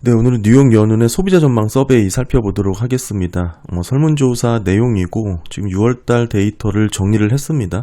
네, 오늘은 뉴욕 연은의 소비자 전망 서베이 살펴보도록 하겠습니다. 설문조사 내용이고 지금 6월달 데이터를 정리를 했습니다.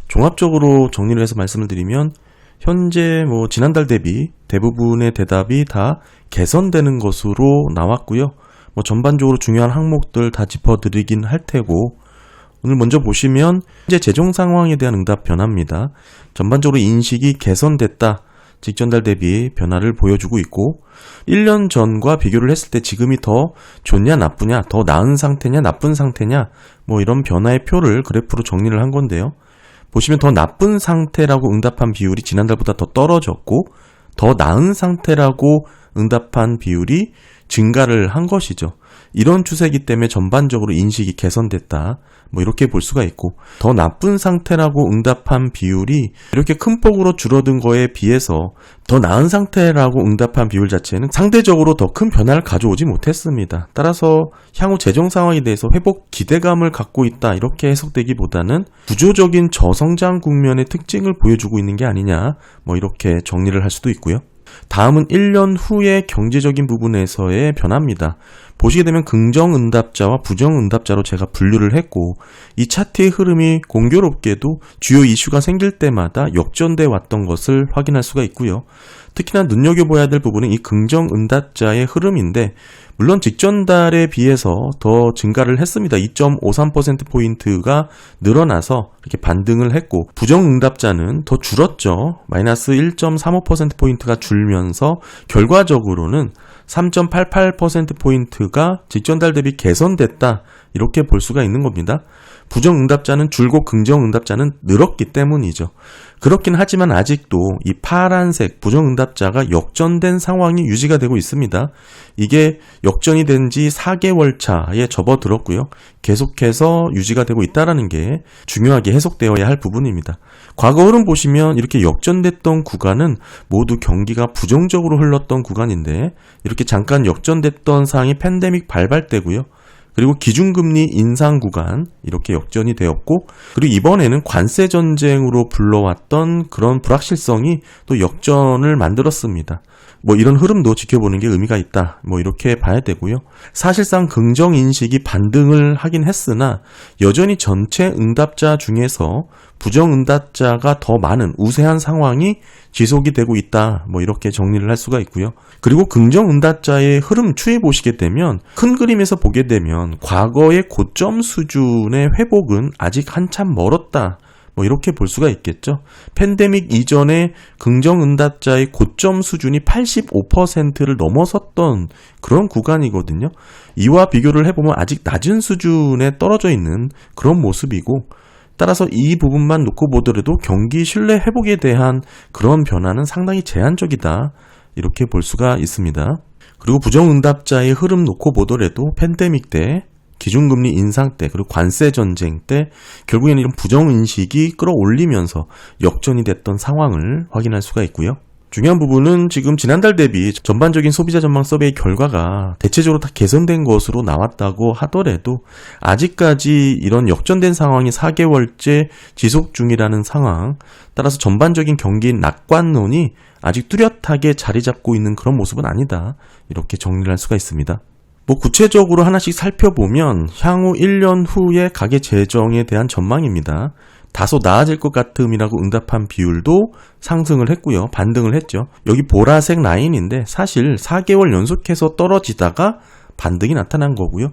종합적으로 정리를 해서 말씀을 드리면 현재 지난달 대비 대부분의 대답이 다 개선되는 것으로 나왔고요. 전반적으로 중요한 항목들 다 짚어드리긴 할 테고, 오늘 먼저 보시면 현재 재정 상황에 대한 응답 변화입니다. 전반적으로 인식이 개선됐다. 직전달 대비 변화를 보여주고 있고, 1년 전과 비교를 했을 때 지금이 더 좋냐 나쁘냐, 더 나은 상태냐 나쁜 상태냐, 이런 변화의 표를 그래프로 정리를 한 건데요. 보시면 더 나쁜 상태라고 응답한 비율이 지난달보다 더 떨어졌고, 더 나은 상태라고 응답한 비율이 증가를 한 것이죠. 이런 추세이기 때문에 전반적으로 인식이 개선됐다. 이렇게 볼 수가 있고, 더 나쁜 상태라고 응답한 비율이 이렇게 큰 폭으로 줄어든 거에 비해서 더 나은 상태라고 응답한 비율 자체는 상대적으로 더 큰 변화를 가져오지 못했습니다. 따라서 향후 재정 상황에 대해서 회복 기대감을 갖고 있다, 이렇게 해석되기보다는 구조적인 저성장 국면의 특징을 보여주고 있는 게 아니냐, 이렇게 정리를 할 수도 있고요. 다음은 1년 후의 경제적인 부분에서의 변화입니다. 보시게 되면 긍정응답자와 부정응답자로 제가 분류를 했고, 이 차트의 흐름이 공교롭게도 주요 이슈가 생길 때마다 역전돼 왔던 것을 확인할 수가 있고요. 특히나 눈여겨봐야 될 부분은 이 긍정응답자의 흐름인데, 물론 직전 달에 비해서 더 증가를 했습니다. 2.53%포인트가 늘어나서 이렇게 반등을 했고, 부정응답자는 더 줄었죠. 마이너스 1.35%포인트가 줄면서 결과적으로는 3.88%포인트가 직전 달 대비 개선됐다, 이렇게 볼 수가 있는 겁니다. 부정응답자는 줄고 긍정응답자는 늘었기 때문이죠. 그렇긴 하지만 아직도 이 파란색 부정응답자가 역전된 상황이 유지가 되고 있습니다. 이게 역전이 된 지 4개월 차에 접어들었고요. 계속해서 유지가 되고 있다는 게 중요하게 해석되어야 할 부분입니다. 과거 흐름 보시면 이렇게 역전됐던 구간은 모두 경기가 부정적으로 흘렀던 구간인데, 이렇게 잠깐 역전됐던 상황이 팬데믹 발발 때고요. 그리고 기준금리 인상 구간, 이렇게 역전이 되었고, 그리고 이번에는 관세 전쟁으로 불러왔던 그런 불확실성이 또 역전을 만들었습니다. 이런 흐름도 지켜보는 게 의미가 있다, 이렇게 봐야 되고요. 사실상 긍정인식이 반등을 하긴 했으나 여전히 전체 응답자 중에서 부정응답자가 더 많은 우세한 상황이 지속이 되고 있다, 이렇게 정리를 할 수가 있고요. 그리고 긍정응답자의 흐름 추이 보시게 되면, 큰 그림에서 보게 되면 과거의 고점 수준의 회복은 아직 한참 멀었다, 이렇게 볼 수가 있겠죠. 팬데믹 이전에 긍정응답자의 고점 수준이 85%를 넘어섰던 그런 구간이거든요. 이와 비교를 해보면 아직 낮은 수준에 떨어져 있는 그런 모습이고, 따라서 이 부분만 놓고 보더라도 경기 신뢰 회복에 대한 그런 변화는 상당히 제한적이다, 이렇게 볼 수가 있습니다. 그리고 부정응답자의 흐름 놓고 보더라도 팬데믹 때, 기준금리 인상 때, 그리고 관세 전쟁 때 결국에는 이런 부정인식이 끌어올리면서 역전이 됐던 상황을 확인할 수가 있고요. 중요한 부분은 지금 지난달 대비 전반적인 소비자 전망 서베이 결과가 대체적으로 다 개선된 것으로 나왔다고 하더라도 아직까지 이런 역전된 상황이 4개월째 지속 중이라는 상황, 따라서 전반적인 경기 낙관론이 아직 뚜렷하게 자리 잡고 있는 그런 모습은 아니다, 이렇게 정리를 할 수가 있습니다. 구체적으로 하나씩 살펴보면 향후 1년 후의 가계 재정에 대한 전망입니다. 다소 나아질 것 같음이라고 응답한 비율도 상승을 했고요. 반등을 했죠. 여기 보라색 라인인데 사실 4개월 연속해서 떨어지다가 반등이 나타난 거고요.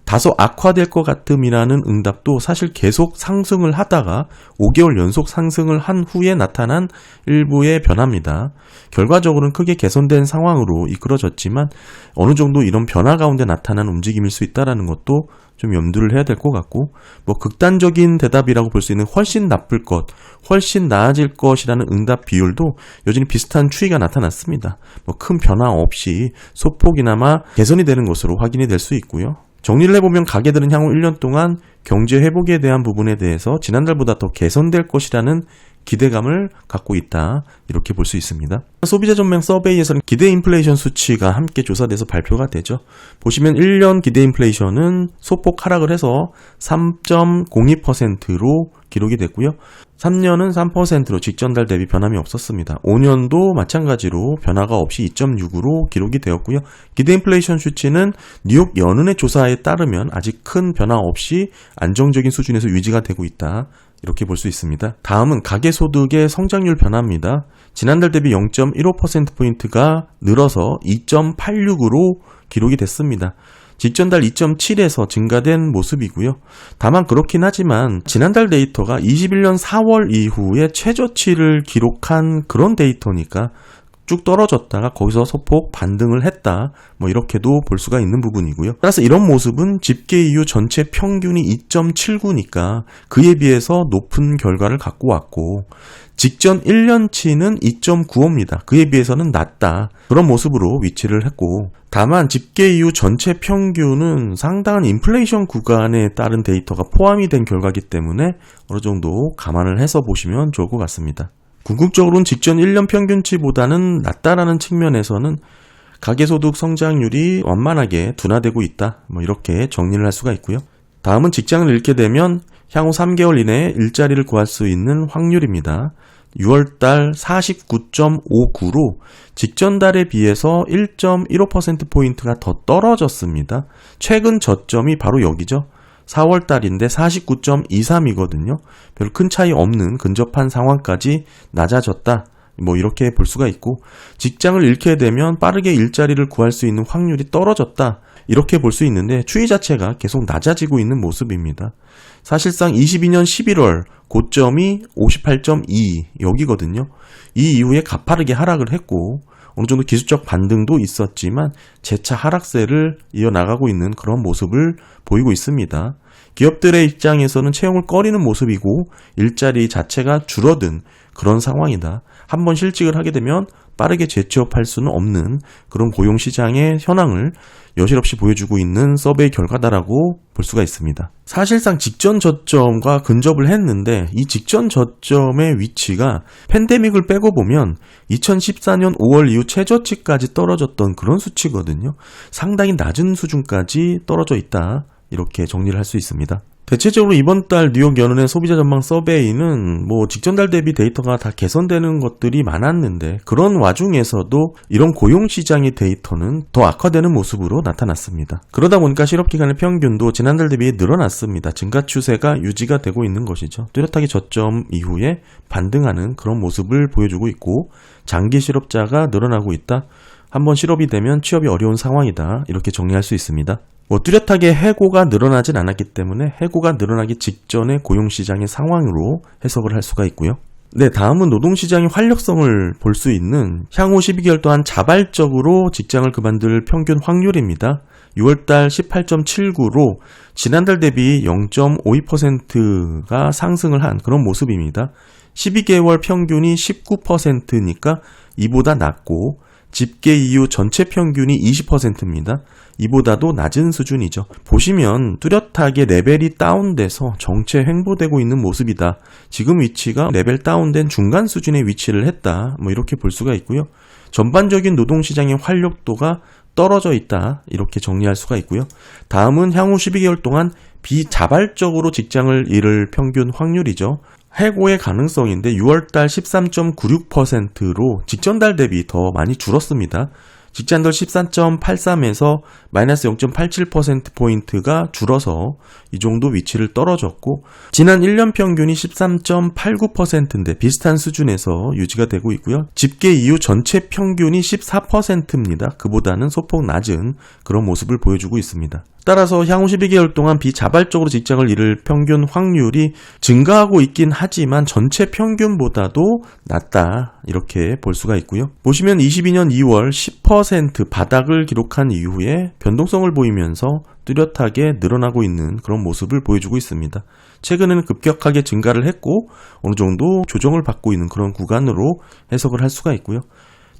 다소 악화될 것 같음이라는 응답도 사실 계속 상승을 하다가 5개월 연속 상승을 한 후에 나타난 일부의 변화입니다. 결과적으로는 크게 개선된 상황으로 이끌어졌지만 어느 정도 이런 변화 가운데 나타난 움직임일 수 있다는 것도 좀 염두를 해야 될 것 같고, 극단적인 대답이라고 볼 수 있는 훨씬 나쁠 것, 훨씬 나아질 것이라는 응답 비율도 여전히 비슷한 추이가 나타났습니다. 큰 변화 없이 소폭이나마 개선이 되는 것으로 확인이 될 수 있고요. 정리를 해보면 가계들은 향후 1년 동안 경제 회복에 대한 부분에 대해서 지난달보다 더 개선될 것이라는 기대감을 갖고 있다. 이렇게 볼 수 있습니다. 소비자 전망 서베이에서는 기대 인플레이션 수치가 함께 조사돼서 발표가 되죠. 보시면 1년 기대 인플레이션은 소폭 하락을 해서 3.02%로 기록이 됐고요. 3년은 3%로 직전달 대비 변함이 없었습니다. 5년도 마찬가지로 변화가 없이 2.6으로 기록이 되었고요. 기대 인플레이션 수치는 뉴욕 연은의 조사에 따르면 아직 큰 변화 없이 안정적인 수준에서 유지가 되고 있다. 이렇게 볼 수 있습니다. 다음은 가계소득의 성장률 변화입니다. 지난달 대비 0.15%포인트가 늘어서 2.86으로 기록이 됐습니다. 직전달 2.7에서 증가된 모습이고요. 다만 그렇긴 하지만 지난달 데이터가 21년 4월 이후에 최저치를 기록한 그런 데이터니까 쭉 떨어졌다가 거기서 소폭 반등을 했다. 이렇게도 볼 수가 있는 부분이고요. 따라서 이런 모습은 집계 이후 전체 평균이 2.79니까 그에 비해서 높은 결과를 갖고 왔고 직전 1년치는 2.95입니다. 그에 비해서는 낮다. 그런 모습으로 위치를 했고 다만 집계 이후 전체 평균은 상당한 인플레이션 구간에 따른 데이터가 포함이 된 결과이기 때문에 어느 정도 감안을 해서 보시면 좋을 것 같습니다. 궁극적으로는 직전 1년 평균치보다는 낮다라는 측면에서는 가계소득 성장률이 완만하게 둔화되고 있다. 이렇게 정리를 할 수가 있고요. 다음은 직장을 잃게 되면 향후 3개월 이내에 일자리를 구할 수 있는 확률입니다. 6월달 49.59로 직전달에 비해서 1.15%포인트가 더 떨어졌습니다. 최근 저점이 바로 여기죠. 4월 달인데 49.23이거든요. 별 큰 차이 없는 근접한 상황까지 낮아졌다. 이렇게 볼 수가 있고 직장을 잃게 되면 빠르게 일자리를 구할 수 있는 확률이 떨어졌다. 이렇게 볼 수 있는데 추이 자체가 계속 낮아지고 있는 모습입니다. 사실상 22년 11월 고점이 58.2 여기거든요. 이 이후에 가파르게 하락을 했고 어느 정도 기술적 반등도 있었지만 재차 하락세를 이어나가고 있는 그런 모습을 보이고 있습니다. 기업들의 입장에서는 채용을 꺼리는 모습이고 일자리 자체가 줄어든 그런 상황이다. 한번 실직을 하게 되면 빠르게 재취업할 수는 없는 그런 고용시장의 현황을 여실없이 보여주고 있는 서베이 결과다라고 볼 수가 있습니다. 사실상 직전 저점과 근접을 했는데 이 직전 저점의 위치가 팬데믹을 빼고 보면 2014년 5월 이후 최저치까지 떨어졌던 그런 수치거든요. 상당히 낮은 수준까지 떨어져 있다. 이렇게 정리를 할 수 있습니다. 대체적으로 이번 달 뉴욕 연은의 소비자 전망 서베이는 직전달 대비 데이터가 다 개선되는 것들이 많았는데 그런 와중에서도 이런 고용시장의 데이터는 더 악화되는 모습으로 나타났습니다. 그러다 보니까 실업기간의 평균도 지난달 대비 늘어났습니다. 증가 추세가 유지가 되고 있는 것이죠. 뚜렷하게 저점 이후에 반등하는 그런 모습을 보여주고 있고 장기 실업자가 늘어나고 있다. 한번 실업이 되면 취업이 어려운 상황이다. 이렇게 정리할 수 있습니다. 뚜렷하게 해고가 늘어나진 않았기 때문에 해고가 늘어나기 직전의 고용시장의 상황으로 해석을 할 수가 있고요. 네, 다음은 노동시장의 활력성을 볼 수 있는 향후 12개월 동안 자발적으로 직장을 그만둘 평균 확률입니다. 6월달 18.79로 지난달 대비 0.52%가 상승을 한 그런 모습입니다. 12개월 평균이 19%니까 이보다 낮고 집계 이후 전체 평균이 20%입니다. 이보다도 낮은 수준이죠. 보시면 뚜렷하게 레벨이 다운돼서 정체 횡보되고 있는 모습이다. 지금 위치가 레벨 다운된 중간 수준에 위치를 했다. 이렇게 볼 수가 있고요. 전반적인 노동시장의 활력도가 떨어져 있다. 이렇게 정리할 수가 있고요. 다음은 향후 12개월 동안 비자발적으로 직장을 잃을 평균 확률이죠. 해고의 가능성인데 6월달 13.96%로 직전달 대비 더 많이 줄었습니다. 직전달 14.83에서 마이너스 0.87%포인트가 줄어서 이 정도 위치를 떨어졌고 지난 1년 평균이 13.89%인데 비슷한 수준에서 유지가 되고 있고요. 집계 이후 전체 평균이 14%입니다. 그보다는 소폭 낮은 그런 모습을 보여주고 있습니다. 따라서 향후 12개월 동안 비자발적으로 직장을 잃을 평균 확률이 증가하고 있긴 하지만 전체 평균보다도 낮다 이렇게 볼 수가 있고요. 보시면 22년 2월 10% 바닥을 기록한 이후에 변동성을 보이면서 뚜렷하게 늘어나고 있는 그런 모습을 보여주고 있습니다. 최근에는 급격하게 증가를 했고 어느 정도 조정을 받고 있는 그런 구간으로 해석을 할 수가 있고요.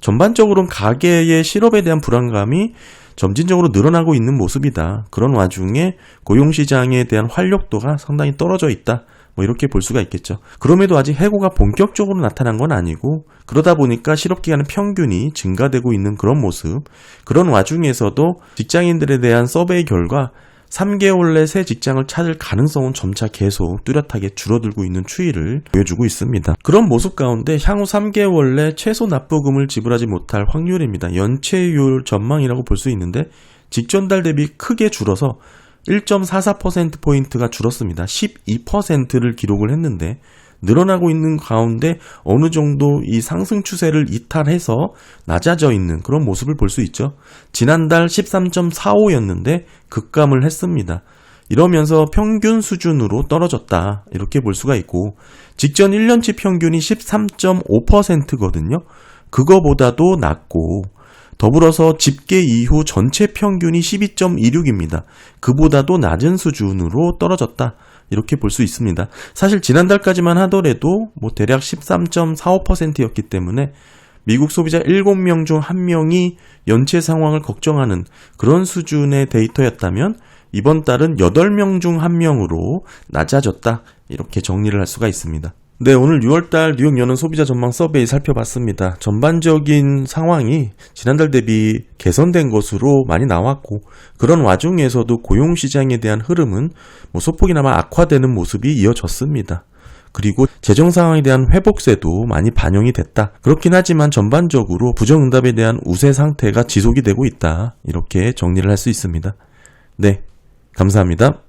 전반적으로는 가계의 실업에 대한 불안감이 점진적으로 늘어나고 있는 모습이다. 그런 와중에 고용시장에 대한 활력도가 상당히 떨어져 있다. 뭐 이렇게 볼 수가 있겠죠. 그럼에도 아직 해고가 본격적으로 나타난 건 아니고 그러다 보니까 실업기간의 평균이 증가되고 있는 그런 모습. 그런 와중에서도 직장인들에 대한 서베이 결과 3개월 내 새 직장을 찾을 가능성은 점차 계속 뚜렷하게 줄어들고 있는 추이를 보여주고 있습니다. 그런 모습 가운데 향후 3개월 내 최소 납부금을 지불하지 못할 확률입니다. 연체율 전망이라고 볼 수 있는데 직전 달 대비 크게 줄어서 1.44%포인트가 줄었습니다. 12%를 기록을 했는데 늘어나고 있는 가운데 어느 정도 이 상승 추세를 이탈해서 낮아져 있는 그런 모습을 볼 수 있죠. 지난달 13.45였는데 급감을 했습니다. 이러면서 평균 수준으로 떨어졌다 이렇게 볼 수가 있고 직전 1년치 평균이 13.5%거든요. 그거보다도 낮고 더불어서 집계 이후 전체 평균이 12.26입니다. 그보다도 낮은 수준으로 떨어졌다. 이렇게 볼 수 있습니다. 사실 지난달까지만 하더라도 대략 13.45%였기 때문에 미국 소비자 7명 중 1명이 연체 상황을 걱정하는 그런 수준의 데이터였다면 이번 달은 8명 중 1명으로 낮아졌다. 이렇게 정리를 할 수가 있습니다. 네, 오늘 6월달 뉴욕 여는 소비자 전망 서베이 살펴봤습니다. 전반적인 상황이 지난달 대비 개선된 것으로 많이 나왔고 그런 와중에서도 고용시장에 대한 흐름은 소폭이나마 악화되는 모습이 이어졌습니다. 그리고 재정 상황에 대한 회복세도 많이 반영이 됐다. 그렇긴 하지만 전반적으로 부정응답에 대한 우세 상태가 지속이 되고 있다. 이렇게 정리를 할 수 있습니다. 네, 감사합니다.